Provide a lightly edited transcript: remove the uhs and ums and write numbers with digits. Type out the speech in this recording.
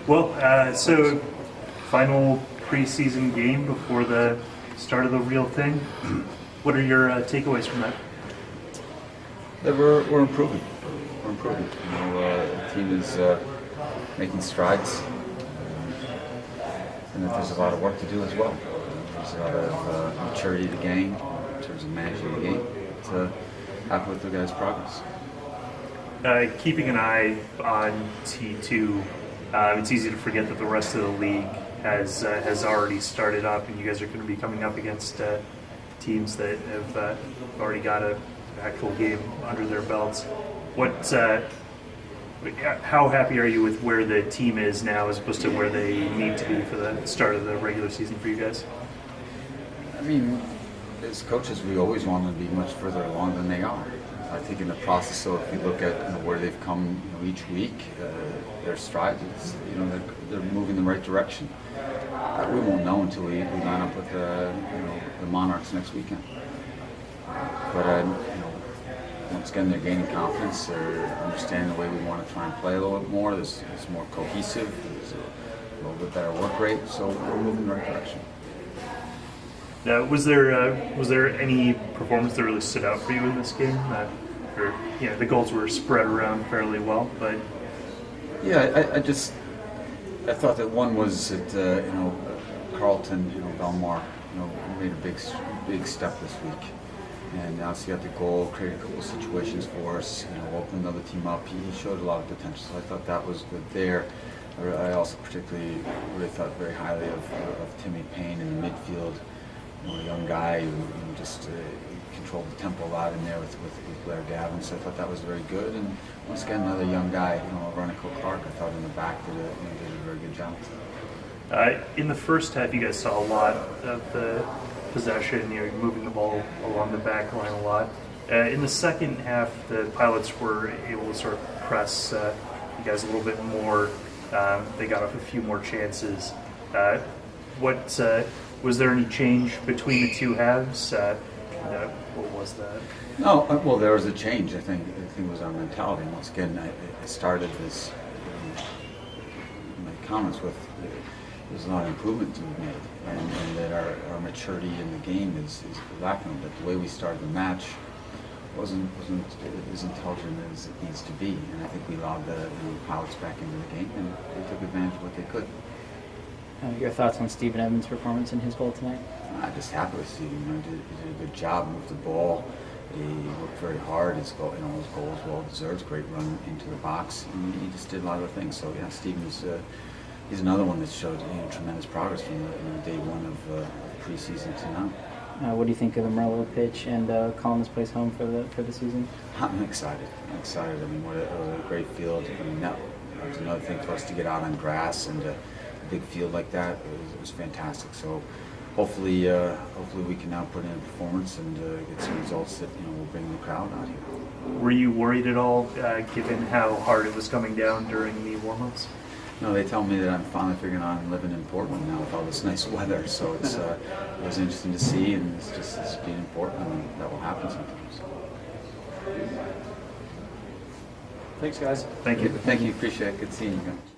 Well, so final preseason game before the start of the real thing. What are your takeaways from that? That we're improving. We're improving. The team is making strides, and that there's a lot of work to do as well. There's a lot of maturity to gain in terms of managing the game. But happy with the guys' progress. Keeping an eye on T2, it's easy to forget that the rest of the league has already started up, and you guys are going to be coming up against teams that have already got an actual game under their belts. How happy are you with where the team is now as opposed to where they need to be for the start of the regular season for you guys? I mean, as coaches, we always want to be much further along than they are. I think in the process, so if you look at where they've come each week, their strides, they're moving in the right direction. We won't know until we line up with the Monarchs next weekend. But once again, they're gaining confidence. They're understanding the way we want to try and play a little bit more. It's more cohesive. There's a little bit better work rate. So we're moving in the right direction. Was there any performance that really stood out for you in this game? The goals were spread around fairly well, but yeah, I thought that one was that Carlton, Belmar, made a big step this week, and obviously got the goal, created a couple of situations for us, opened another team up. He showed a lot of potential, so I thought that was good there. I also particularly really thought very highly of Timmy Payne in the midfield. A young guy who just controlled the tempo a lot in there with Blair Gavin, so I thought that was very good. And once again, another young guy, Ronico Clark, I thought in the back did a very good job. In the first half, you guys saw a lot of the possession, moving the ball along the back line a lot. In the second half, the Pilots were able to sort of press you guys a little bit more. They got off a few more chances. Was there any change between the two halves? What was that? No, well, there was a change. I think it was our mentality. Once again, I started this my comments with there's a lot of improvement to be made, and that our maturity in the game is lacking. But the way we started the match wasn't as intelligent as it needs to be, and I think we allowed the Pilots back into the game, and they took advantage of what they could. Your thoughts on Steven Evans' performance in his goal tonight? I'm just happy with Steven. He did a good job, moved the ball. He worked very hard. His goals well deserved. Great run into the box, and he just did a lot of things. So yeah, Steven's he's another one that showed tremendous progress from day one of preseason to now. What do you think of the Merlot pitch and calling this place home for the season? I'm excited. I mean, what a great field. I mean, that was another thing for us to get out on grass and. Big field like that, it was fantastic. So hopefully we can now put in a performance and get some results that will bring the crowd out here. Were you worried at all, given how hard it was coming down during the warm-ups? No, they tell me that I'm finally figuring out I'm living in Portland now with all this nice weather. So it was interesting to see, and it's being in Portland, and that will happen sometimes. Thanks, guys. Thank you. Appreciate it. Good seeing you guys.